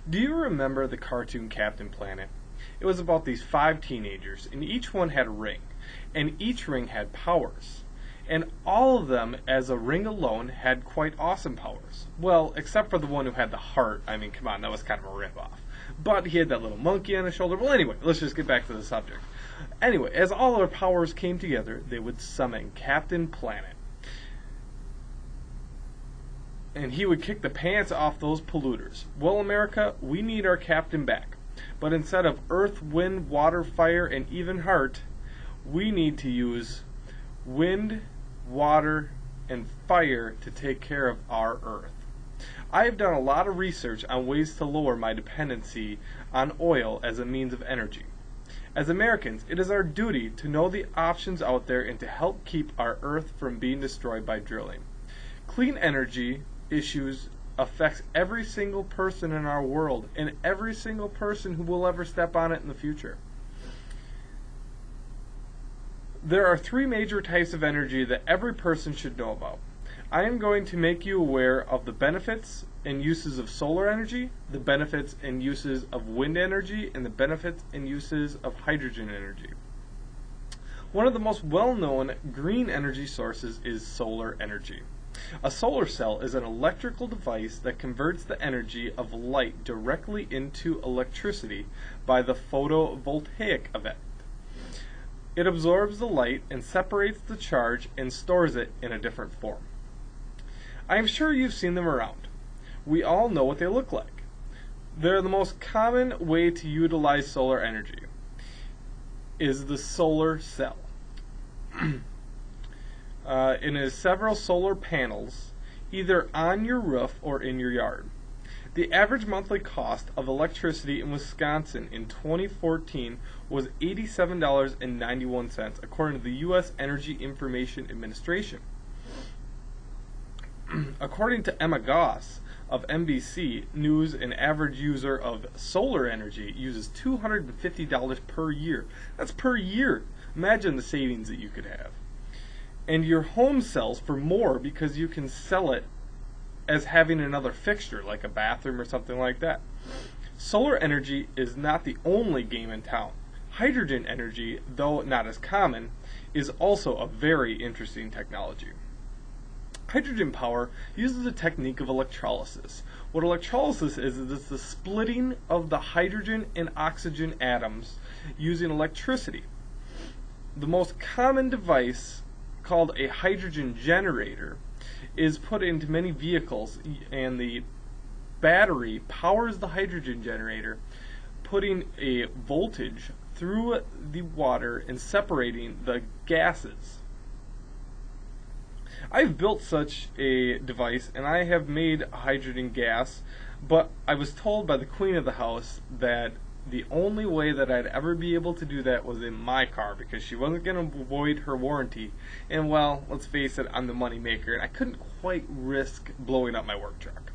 Do you remember the cartoon Captain Planet? It was about these five teenagers, and each one had a ring, and each ring had powers. And all of them, as a ring alone, had quite awesome powers. Well, except for the one who had the heart. I mean, come on, that was kind of a rip-off. But he had that little monkey on his shoulder. Well, anyway, let's just get back to the subject. Anyway, as all their powers came together, they would summon Captain Planet. And he would kick the pants off those polluters. Well, America, we need our captain back. But instead of earth, wind, water, fire, and even heart, we need to use wind, water, and fire to take care of our earth. I have done a lot of research on ways to lower my dependency on oil as a means of energy. As Americans, it is our duty to know the options out there and to help keep our earth from being destroyed by drilling. Clean energy issues affects every single person in our world and every single person who will ever step on it in the future. There are three major types of energy that every person should know about. I am going to make you aware of the benefits and uses of solar energy, the benefits and uses of wind energy, and the benefits and uses of hydrogen energy. One of the most well-known green energy sources is solar energy. A solar cell is an electrical device that converts the energy of light directly into electricity by the photovoltaic effect. It absorbs the light and separates the charge and stores it in a different form. I am sure you've seen them around. We all know what they look like. They're the most common way to utilize solar energy is the solar cell. It has several solar panels, either on your roof or in your yard. The average monthly cost of electricity in Wisconsin in 2014 was $87.91, according to the U.S. Energy Information Administration. According to Emma Goss of NBC News, an average user of solar energy uses $250 per year. That's per year. Imagine the savings that you could have. And your home sells for more because you can sell it as having another fixture, like a bathroom or something like that. Solar energy is not the only game in town. Hydrogen energy, though not as common, is also a very interesting technology. Hydrogen power uses a technique of electrolysis. What electrolysis is it's the splitting of the hydrogen and oxygen atoms using electricity. The most common device, called a hydrogen generator, is put into many vehicles, and the battery powers the hydrogen generator, putting a voltage through the water and separating the gases. I've built such a device, and I have made hydrogen gas, but I was told by the queen of the house that the only way that I'd ever be able to do that was in my car, because she wasn't going to void her warranty. And well, let's face it, I'm the money maker, and I couldn't quite risk blowing up my work truck.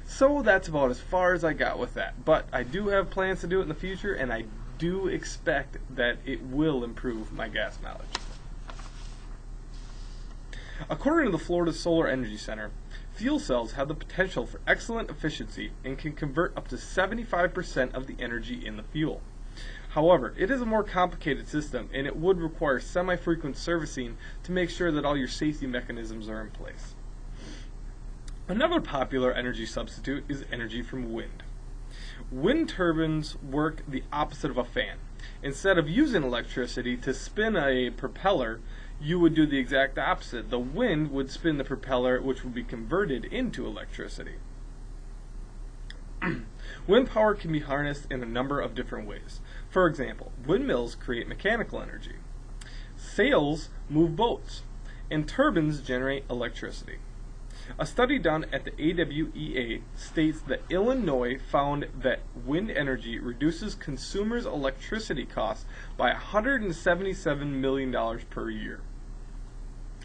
So that's about as far as I got with that. But I do have plans to do it in the future, and I do expect that it will improve my gas mileage. According to the Florida Solar Energy Center, fuel cells have the potential for excellent efficiency and can convert up to 75% of the energy in the fuel. However, it is a more complicated system, and it would require semi-frequent servicing to make sure that all your safety mechanisms are in place. Another popular energy substitute is energy from wind. Wind turbines work the opposite of a fan. Instead of using electricity to spin a propeller, you would do the exact opposite. The wind would spin the propeller, which would be converted into electricity. Wind power can be harnessed in a number of different ways. For example, windmills create mechanical energy. Sails move boats, and turbines generate electricity. A study done at the AWEA states that Illinois found that wind energy reduces consumers' electricity costs by $177 million per year.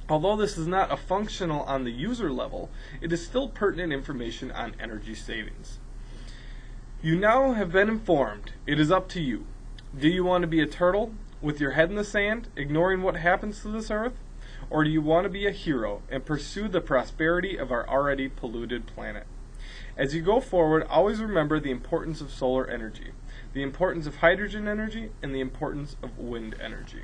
Although this is not a functional on the user level, it is still pertinent information on energy savings. You now have been informed. It is up to you. Do you want to be a turtle with your head in the sand, ignoring what happens to this earth? Or do you want to be a hero and pursue the prosperity of our already polluted planet? As you go forward, always remember the importance of solar energy, the importance of hydrogen energy, and the importance of wind energy.